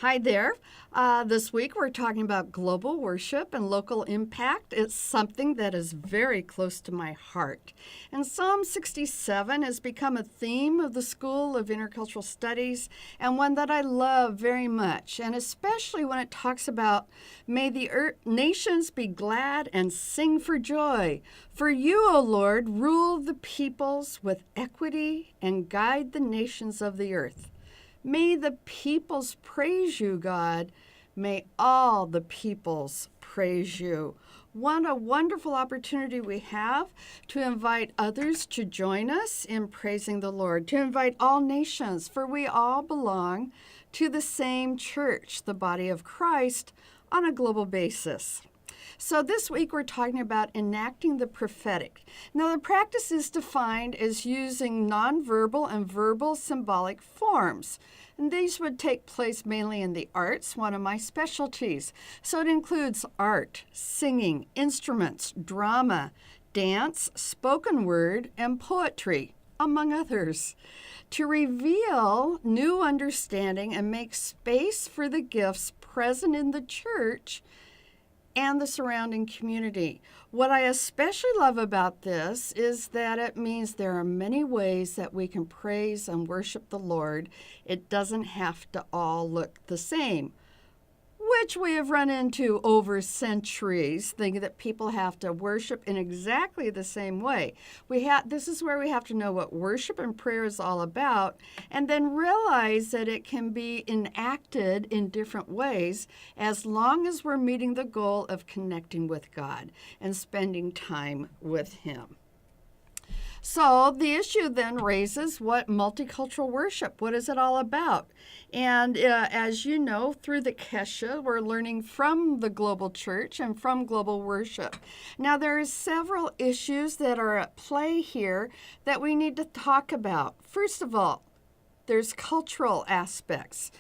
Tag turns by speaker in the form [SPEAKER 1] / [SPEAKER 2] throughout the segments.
[SPEAKER 1] Hi there. This week we're talking about global worship and local impact. It's something that is very close to my heart. And Psalm 67 has become a theme of the School of Intercultural Studies and one that I love very much, and especially when it talks about, may the nations be glad and sing for joy. For you, O Lord, rule the peoples with equity and guide the nations of the earth. May the peoples praise you, God. May all the peoples praise you. What a wonderful opportunity we have to invite others to join us in praising the Lord, to invite all nations, for we all belong to the same church, the body of Christ, on a global basis. So this week we're talking about enacting the prophetic. Now the practice is defined as using nonverbal and verbal symbolic forms. And these would take place mainly in the arts, one of my specialties. So it includes art, singing, instruments, drama, dance, spoken word, and poetry, among others, to reveal new understanding and make space for the gifts present in the church and the surrounding community. What I especially love about this is that it means there are many ways that we can praise and worship the Lord. It doesn't have to all look the same, which we have run into over centuries, thinking that people have to worship in exactly the same way. This is where we have to know what worship and prayer is all about, and then realize that it can be enacted in different ways as long as we're meeting the goal of connecting with God and spending time with Him. So the issue then raises what multicultural worship, what is it all about? And as you know, through the Kesha, we're learning from the global church and from global worship. Now there are several issues that are at play here that we need to talk about. First of all, there's cultural aspects.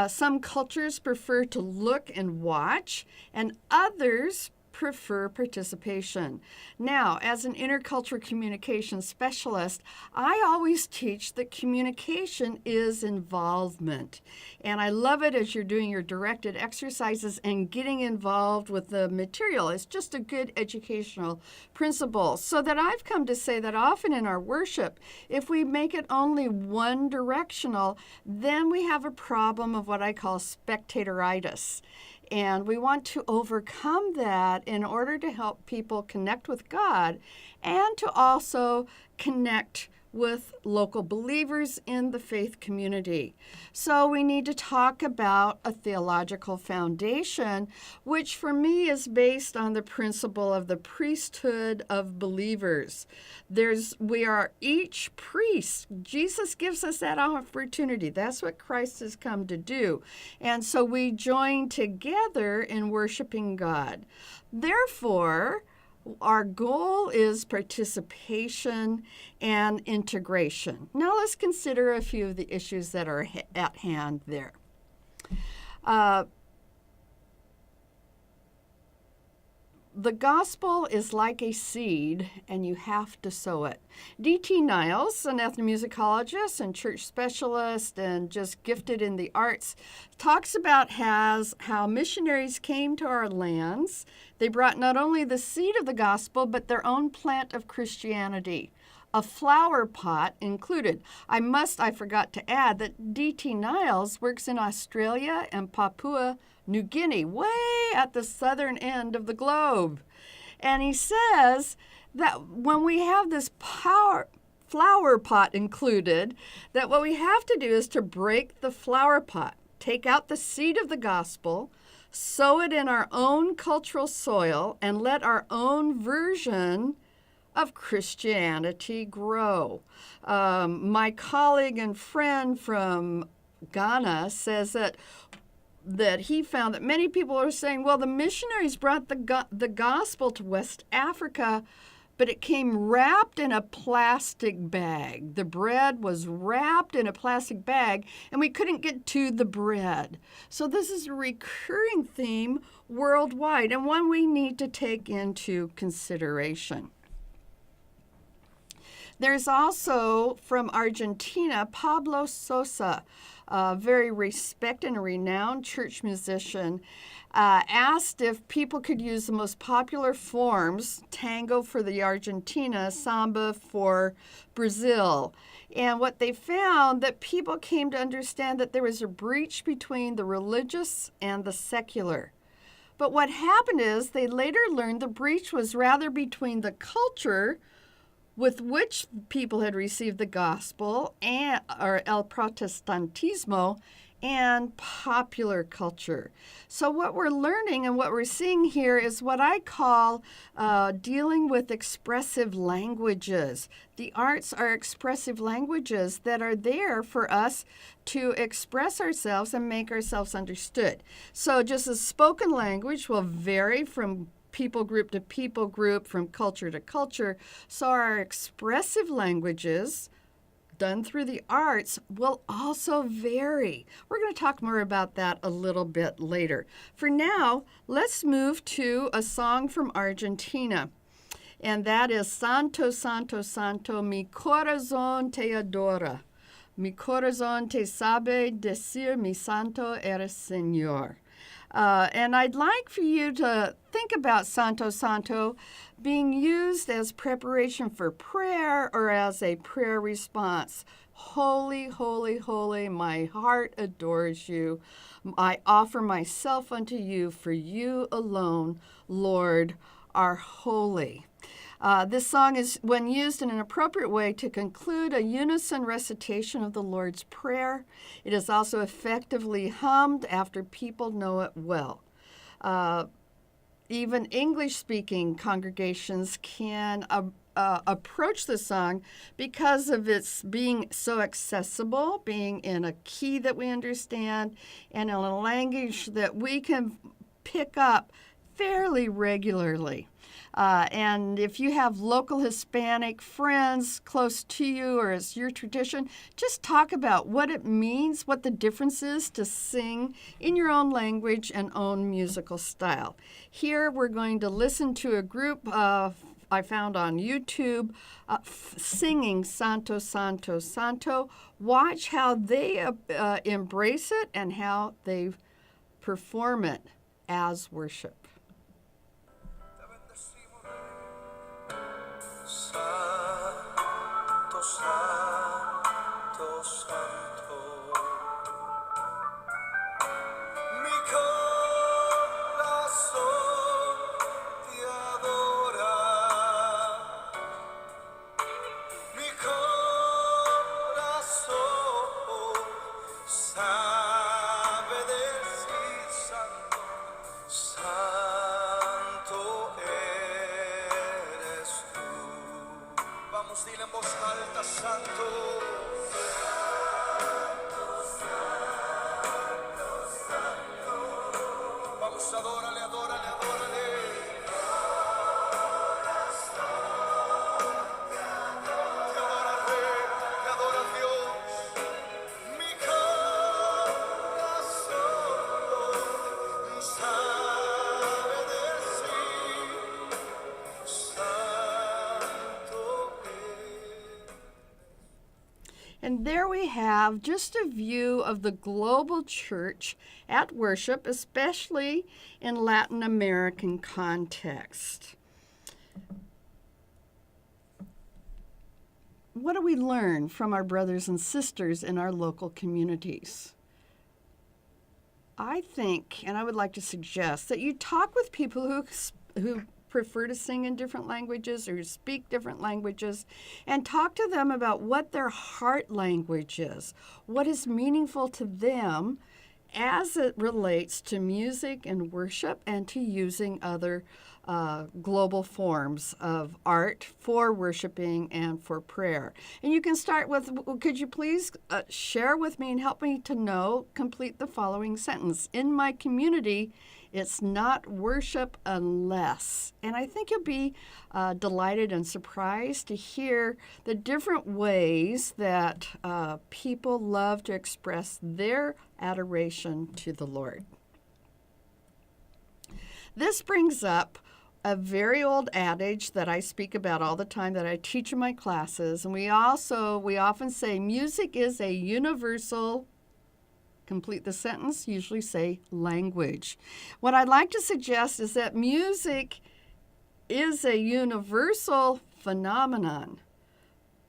[SPEAKER 1] Some cultures prefer to look and watch, and others prefer participation. Now, as an intercultural communication specialist, I always teach that communication is involvement. And I love it as you're doing your directed exercises and getting involved with the material. It's just a good educational principle. So that I've come to say that often in our worship, if we make it only one directional, then we have a problem of what I call spectatoritis. And we want to overcome that in order to help people connect with God and to also connect with local believers in the faith community. So we need to talk about a theological foundation, which for me is based on the principle of the priesthood of believers. We are each priest. Jesus gives us that opportunity. That's what Christ has come to do. And so we join together in worshiping God. Therefore, our goal is participation and integration. Now let's consider a few of the issues that are at hand there. The gospel is like a seed, and you have to sow it. D.T. Niles, an ethnomusicologist and church specialist and just gifted in the arts, talks about how missionaries came to our lands. They brought not only the seed of the gospel, but their own plant of Christianity, a flower pot included. I forgot to add that D.T. Niles works in Australia and Papua New Guinea, way at the southern end of the globe. And he says that when we have this flower pot included, that what we have to do is to break the flower pot, take out the seed of the gospel, sow it in our own cultural soil, and let our own version of Christianity grow. My colleague and friend from Ghana says that he found that many people are saying, well, the missionaries brought the gospel to West Africa, but it came wrapped in a plastic bag. The bread was wrapped in a plastic bag, and we couldn't get to the bread. So this is a recurring theme worldwide, and one we need to take into consideration. There's also from Argentina, Pablo Sosa, a very respected and renowned church musician, asked if people could use the most popular forms, tango for the Argentina, samba for Brazil. And what they found that people came to understand that there was a breach between the religious and the secular. But what happened is they later learned the breach was rather between the culture with which people had received the gospel and or el protestantismo and popular culture. So what we're learning and what we're seeing here is what I call dealing with expressive languages. The arts are expressive languages that are there for us to express ourselves and make ourselves understood. So just as spoken language will vary from people group to people group, from culture to culture, so our expressive languages done through the arts will also vary. We're going to talk more about that a little bit later. For now, let's move to a song from Argentina, and that is Santo, Santo, Santo, mi corazón te adora. Mi corazón te sabe decir, mi santo eres Señor. And I'd like for you to think about Santo Santo being used as preparation for prayer or as a prayer response. Holy, holy, holy, my heart adores you. I offer myself unto you, for you alone, Lord, are holy. This song is, when used in an appropriate way, to conclude a unison recitation of the Lord's Prayer. It is also effectively hummed after people know it well. Even English-speaking congregations can approach the song because of its being so accessible, being in a key that we understand, and in a language that we can pick up fairly regularly. And if you have local Hispanic friends close to you or it's your tradition, just talk about what it means, what the difference is to sing in your own language and own musical style. Here we're going to listen to a group I found on YouTube singing Santo, Santo, Santo. Watch how they embrace it and how they perform it as worship.
[SPEAKER 2] Santo, Santo, Santo, mi corazón te adora, mi corazón sabe decir santo, santo eres tú. Vamos, dile en voz alta, santo. Vamos, adórale, adórale, adórale. Te adora el Rey, te adora Dios. Mi corazón sabe decir santo es.
[SPEAKER 1] And there we have just a view of the global church at worship, especially in Latin American context. What do we learn from our brothers and sisters in our local communities? I think, and I would like to suggest, that you talk with people who prefer to sing in different languages or speak different languages, and talk to them about what their heart language is, what is meaningful to them as it relates to music and worship and to using other global forms of art for worshiping and for prayer. And you can start with, could you please share with me and help me to know, complete the following sentence. In my community, it's not worship unless. And I think you'll be delighted and surprised to hear the different ways that people love to express their adoration to the Lord. This brings up a very old adage that I speak about all the time that I teach in my classes. And we often say music is a universal, complete the sentence, usually say language. What I'd like to suggest is that music is a universal phenomenon,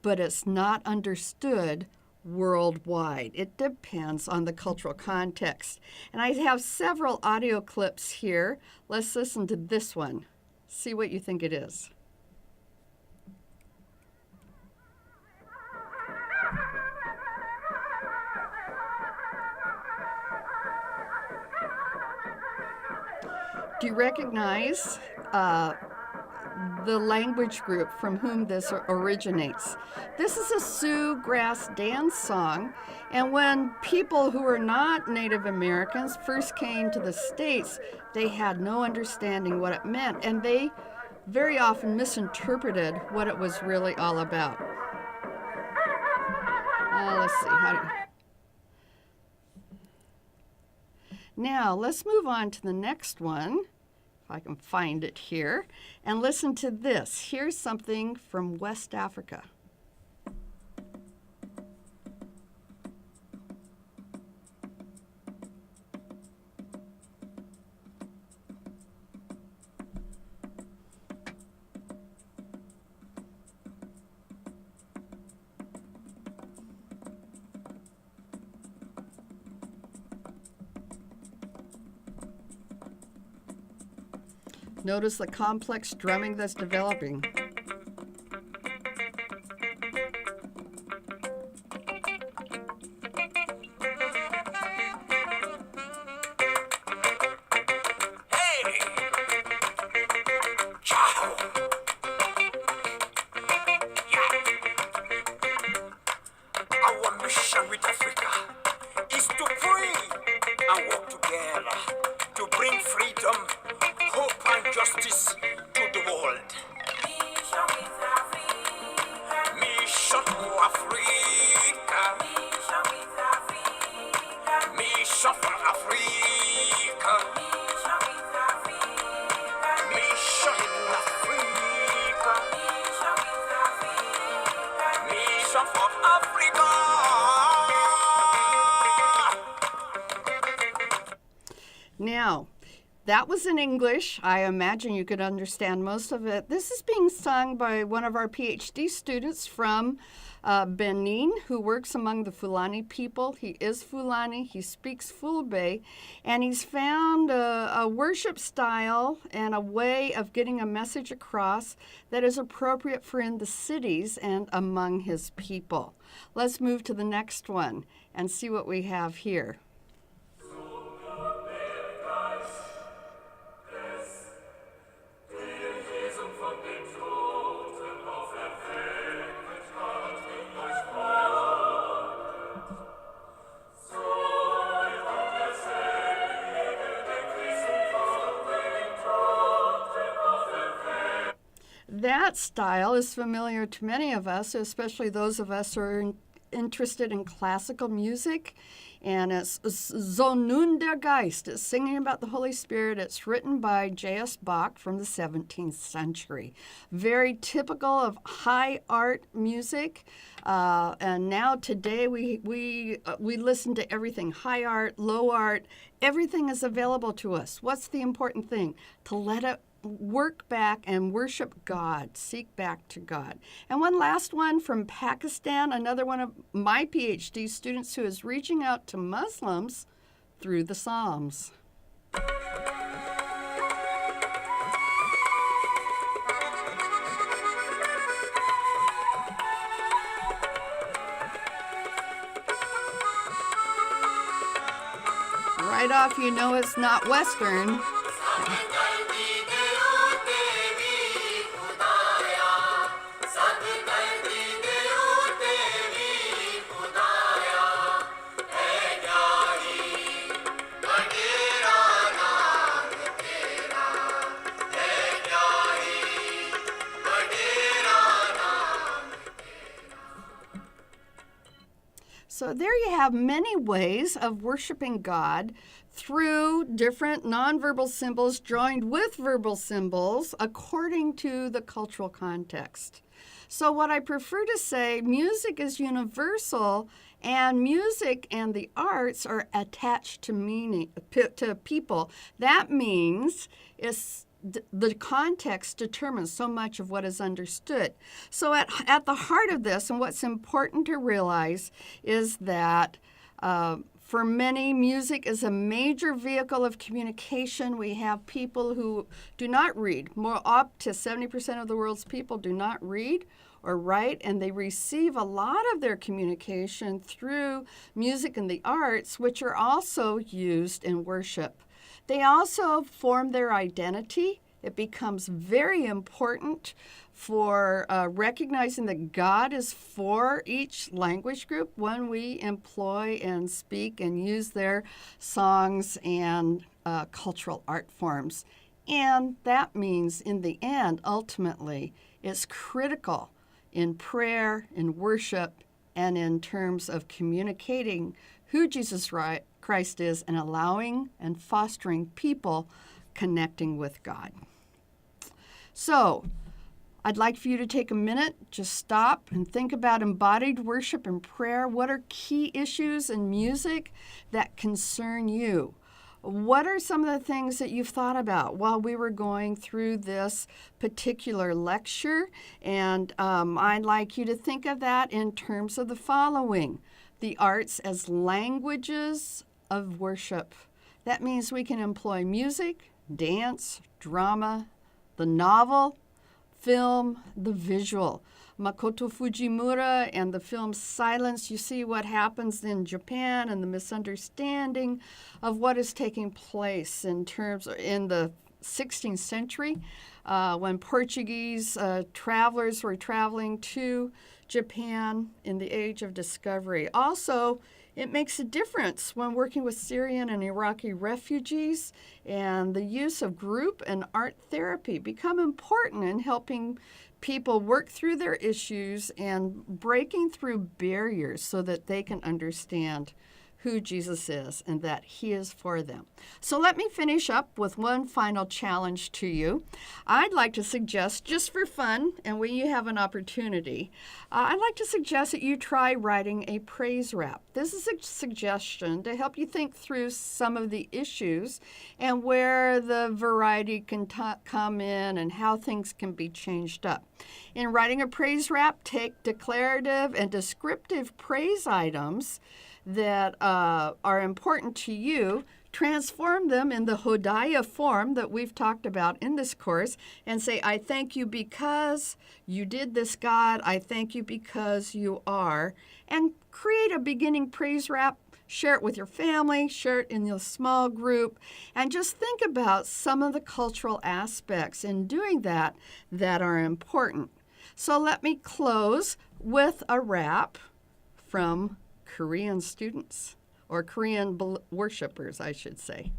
[SPEAKER 1] but it's not understood worldwide. It depends on the cultural context. And I have several audio clips here. Let's listen to this one. See what you think it is. Do you recognize the language group from whom this originates? This is a Sioux grass dance song, and when people who were not Native Americans first came to the States, they had no understanding what it meant, and they very often misinterpreted what it was really all about. Let's see. Now, let's move on to the next one, if I can find it here, and listen to this. Here's something from West Africa. Notice the complex drumming that's developing.
[SPEAKER 2] Hey! Ciao! Yeah! Our mission with Africa is to pray and work together to bring freedom, hope and justice to the world. Mission with Africa. Mission for Africa. Mission with Africa. Mission for Africa. Mission with Africa. Mission in Africa. Mission with Africa. Mission for Africa.
[SPEAKER 1] Now, that was in English. I imagine you could understand most of it. This is being sung by one of our PhD students from Benin, who works among the Fulani people. He is Fulani, he speaks Fulbe, and he's found a worship style and a way of getting a message across that is appropriate for in the cities and among his people. Let's move to the next one and see what we have here. That style is familiar to many of us, especially those of us who are interested in classical music. And it's Zonun der Geist. It's singing about the Holy Spirit. It's written by J.S. Bach from the 17th century. Very typical of high art music. And now today we listen to everything, high art, low art. Everything is available to us. What's the important thing? To let it work back and worship God, seek back to God. And one last one from Pakistan, another one of my PhD students who is reaching out to Muslims through the Psalms. Right off, you know it's not Western. So So there you have many ways of worshiping God through different nonverbal symbols joined with verbal symbols according to the cultural context. So what I prefer to say, music is universal, and music and the arts are attached to meaning, to people. That means the context determines so much of what is understood. So at the heart of this, and what's important to realize, is that for many, music is a major vehicle of communication. We have people who do not read. More up to 70% of the world's people do not read or write, and they receive a lot of their communication through music and the arts, which are also used in worship. They also form their identity. It becomes very important for recognizing that God is for each language group when we employ and speak and use their songs and cultural art forms. And that means, in the end, ultimately, it's critical in prayer, in worship, and in terms of communicating who Jesus Christ is and allowing and fostering people connecting with God. So, I'd like for you to take a minute, just stop and think about embodied worship and prayer. What are key issues in music that concern you? What are some of the things that you've thought about while we were going through this particular lecture? And I'd like you to think of that in terms of the following: the arts as languages of worship. That means we can employ music, dance, drama, the novel, film, the visual. Makoto Fujimura and the film Silence, you see what happens in Japan and the misunderstanding of what is taking place in the 16th century when Portuguese travelers were traveling to Japan in the Age of Discovery. Also, it makes a difference when working with Syrian and Iraqi refugees, and the use of group and art therapy become important in helping people work through their issues and breaking through barriers so that they can understand who Jesus is and that he is for them. So let me finish up with one final challenge to you. I'd like to suggest, just for fun and when you have an opportunity, I'd like to suggest that you try writing a praise rap. This is a suggestion to help you think through some of the issues and where the variety can come in and how things can be changed up. In writing a praise rap, take declarative and descriptive praise items that are important to you, transform them in the Hodaya form that we've talked about in this course, and say, I thank you because you did this, God. I thank you because you are. And create a beginning praise rap. Share it with your family, share it in your small group, and just think about some of the cultural aspects in doing that are important. So let me close with a rap from Korean students, or Korean worshipers, I should say.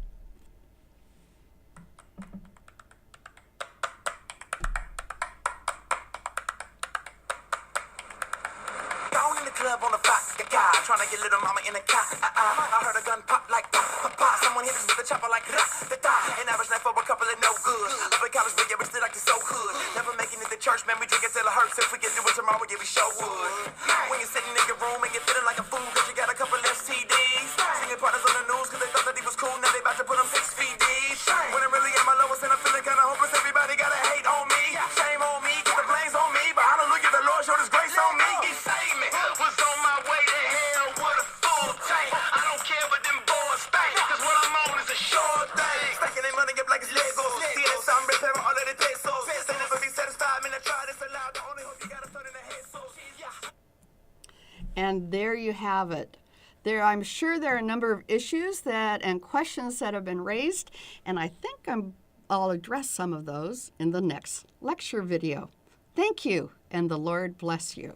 [SPEAKER 2] Down in the club on the vodka guy, trying to get little mama in a car. I heard a gun pop like pop, pop, pop. Someone hit us with a chopper like da-da. An average night for a couple of no good. Up in college, but yeah, we still like it so good. Never making it to church, man, we drink it till it hurts. If we can do it tomorrow, yeah, we sure would. When you're sitting in your room and you're feeling like a fool, cause you got a couple STDs. Singing partners on the news, cause they thought that he was cool, now they about to put him 6 feet deep. When I'm really at my lowest and I'm feeling kinda hopeless, everybody gotta hate on me. Shame on me, cause the blame's on me. But hallelujah, the Lord showed his grace on me. He saved me, was on my way to hell with a full tank. I don't care what them boys think, cause what I'm on is a sure thing. Stacking their money up like it's Legos. See that some repairing all of the pesos. They never be satisfied, man, I try this aloud. The only hope you gotta turn in the head, so yeah.
[SPEAKER 1] And there you have it. I'm sure there are a number of issues and questions that have been raised, and I think I'll address some of those in the next lecture video. Thank you, and the Lord bless you.